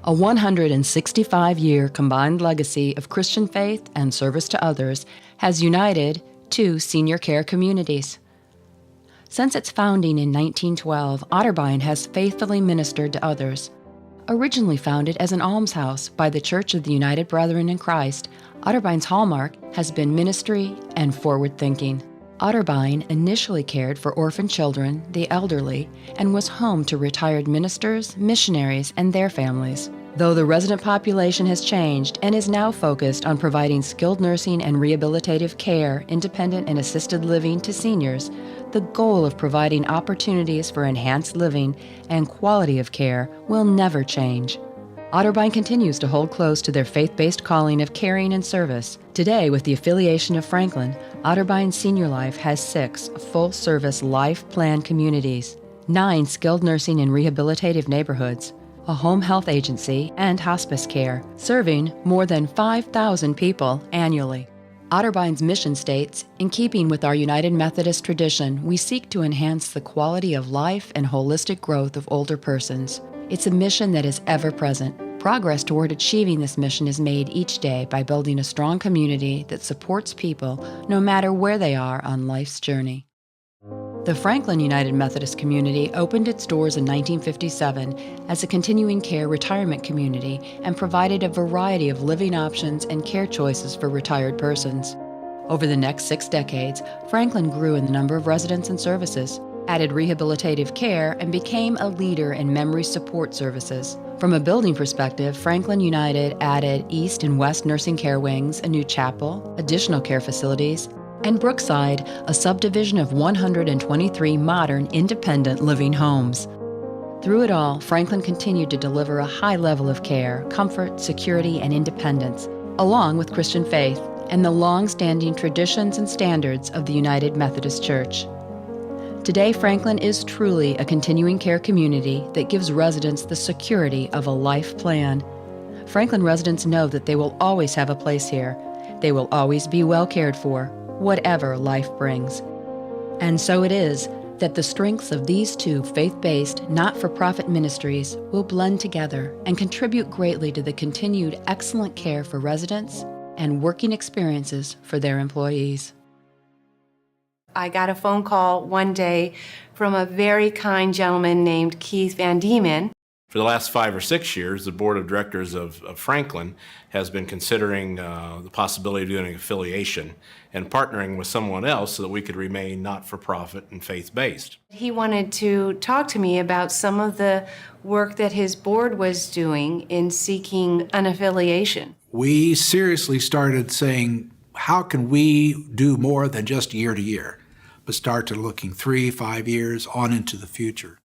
A 165-year combined legacy of Christian faith and service to others has united two senior care communities. Since its founding in 1912, Otterbein has faithfully ministered to others. Originally founded as an almshouse by the Church of the United Brethren in Christ, Otterbein's hallmark has been ministry and forward thinking. Otterbein initially cared for orphan children, the elderly, and was home to retired ministers, missionaries, and their families. Though the resident population has changed and is now focused on providing skilled nursing and rehabilitative care, independent and assisted living to seniors, the goal of providing opportunities for enhanced living and quality of care will never change. Otterbein continues to hold close to their faith-based calling of caring and service. Today, with the Affiliation of Franklin, Otterbein Senior Life has 6 full-service life plan communities, 9 skilled nursing and rehabilitative neighborhoods, a home health agency, and hospice care, serving more than 5,000 people annually. Otterbein's mission states, in keeping with our United Methodist tradition, we seek to enhance the quality of life and holistic growth of older persons. It's a mission that is ever present. Progress toward achieving this mission is made each day by building a strong community that supports people no matter where they are on life's journey. The Franklin United Methodist community opened its doors in 1957 as a continuing care retirement community and provided a variety of living options and care choices for retired persons. Over the next 6 decades, Franklin grew in the number of residents and services, added rehabilitative care, and became a leader in memory support services. From a building perspective, Franklin United added East and West nursing care wings, a new chapel, additional care facilities, and Brookside, a subdivision of 123 modern, independent living homes. Through it all, Franklin continued to deliver a high level of care, comfort, security, and independence, along with Christian faith and the long-standing traditions and standards of the United Methodist Church. Today, Franklin is truly a continuing care community that gives residents the security of a life plan. Franklin residents know that they will always have a place here. They will always be well cared for, whatever life brings. And so it is that the strengths of these two faith-based, not-for-profit ministries will blend together and contribute greatly to the continued excellent care for residents and working experiences for their employees. I got a phone call one day from a very kind gentleman named Keith Van Diemen. For the last 5 or 6 years, the board of directors of Franklin has been considering the possibility of doing an affiliation and partnering with someone else so that we could remain not-for-profit and faith-based. He wanted to talk to me about some of the work that his board was doing in seeking an affiliation. We seriously started saying, how can we do more than just year to year, but start to looking 3, 5 years on into the future.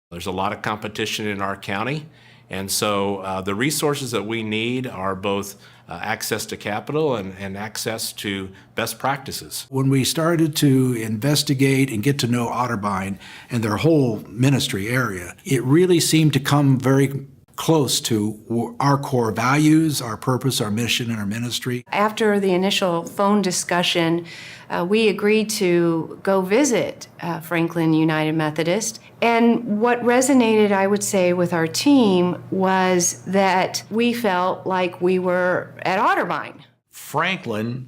There's a lot of competition in our county, and so the resources that we need are both access to capital and access to best practices. When we started to investigate and get to know Otterbein and their whole ministry area, it really seemed to come very close to our core values, our purpose, our mission, and our ministry. After the initial phone discussion, we agreed to go visit Franklin United Methodist. And what resonated, I would say, with our team was that we felt like we were at Otterbein. Franklin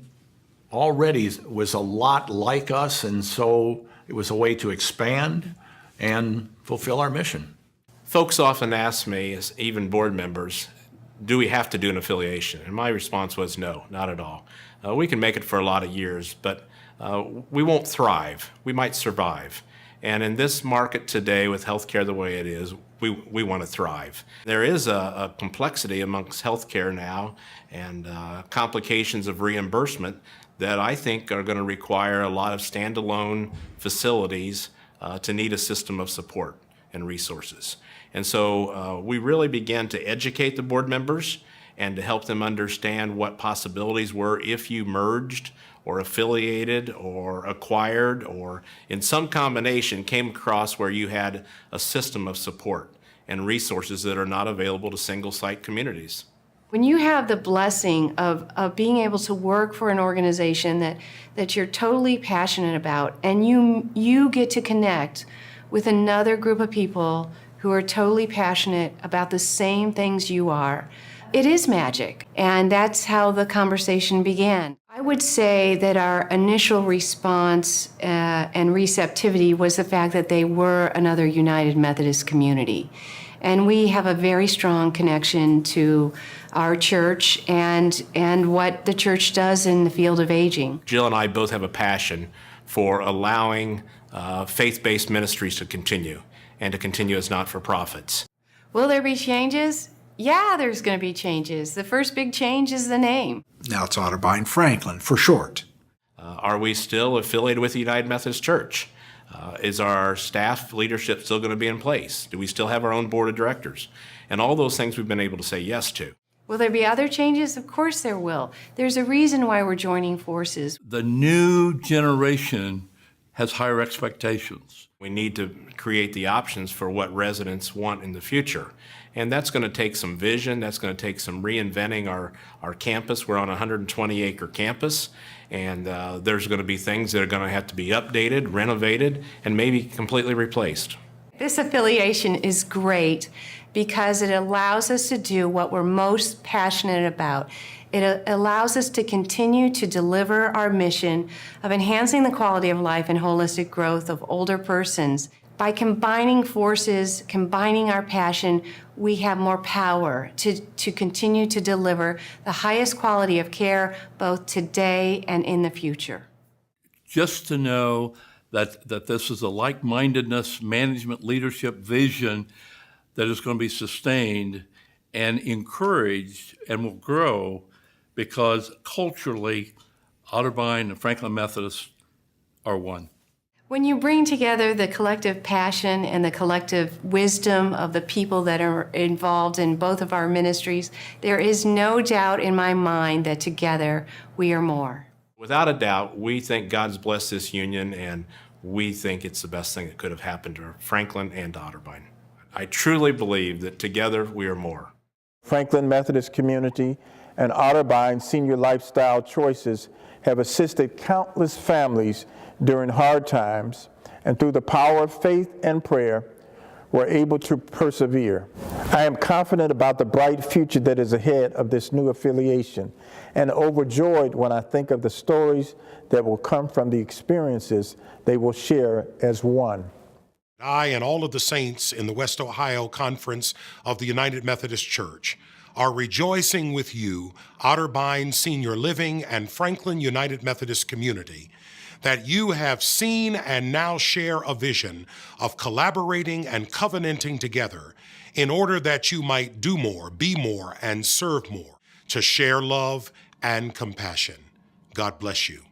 already was a lot like us, and so it was a way to expand and fulfill our mission. Folks often ask me, as even board members, do we have to do an affiliation? And my response was no, not at all. We can make it for a lot of years, but we won't thrive. We might survive. And in this market today with healthcare the way it is, we want to thrive. There is a complexity amongst healthcare now and complications of reimbursement that I think are going to require a lot of standalone facilities to need a system of support and resources. And so we really began to educate the board members and to help them understand what possibilities were if you merged or affiliated or acquired or in some combination came across where you had a system of support and resources that are not available to single site communities. When you have the blessing of being able to work for an organization that you're totally passionate about, and you get to connect with another group of people who are totally passionate about the same things you are. It is magic, and that's how the conversation began. I would say that our initial response and receptivity was the fact that they were another United Methodist community. And we have a very strong connection to our church and what the church does in the field of aging. Jill and I both have a passion for allowing faith-based ministries to continue and to continue as not-for-profits. Will there be changes? Yeah, there's going to be changes. The first big change is the name. Now it's Otterbein Franklin for short. Are we still affiliated with the United Methodist Church? Is our staff leadership still going to be in place? Do we still have our own board of directors? And all those things we've been able to say yes to. Will there be other changes? Of course there will. There's a reason why we're joining forces. The new generation has higher expectations. We need to create the options for what residents want in the future. And that's going to take some vision. That's going to take some reinventing our campus. We're on a 120-acre campus, and there's going to be things that are going to have to be updated, renovated, and maybe completely replaced. This affiliation is great because it allows us to do what we're most passionate about. It allows us to continue to deliver our mission of enhancing the quality of life and holistic growth of older persons. By combining forces, combining our passion, we have more power to continue to deliver the highest quality of care both today and in the future. Just to know that this is a like-mindedness, management, leadership vision that is going to be sustained and encouraged and will grow because culturally, Otterbein and Franklin Methodist are one. When you bring together the collective passion and the collective wisdom of the people that are involved in both of our ministries, there is no doubt in my mind that together we are more. Without a doubt, we think God's blessed this union, and we think it's the best thing that could have happened to Franklin and Otterbein. I truly believe that together we are more. Franklin Methodist Community and Otterbein Senior Lifestyle Choices have assisted countless families during hard times, and through the power of faith and prayer, we're able to persevere. I am confident about the bright future that is ahead of this new affiliation, and overjoyed when I think of the stories that will come from the experiences they will share as one. I and all of the saints in the West Ohio Conference of the United Methodist Church are rejoicing with you, Otterbein Senior Living and Franklin United Methodist Community, that you have seen and now share a vision of collaborating and covenanting together in order that you might do more, be more, and serve more, to share love and compassion. God bless you.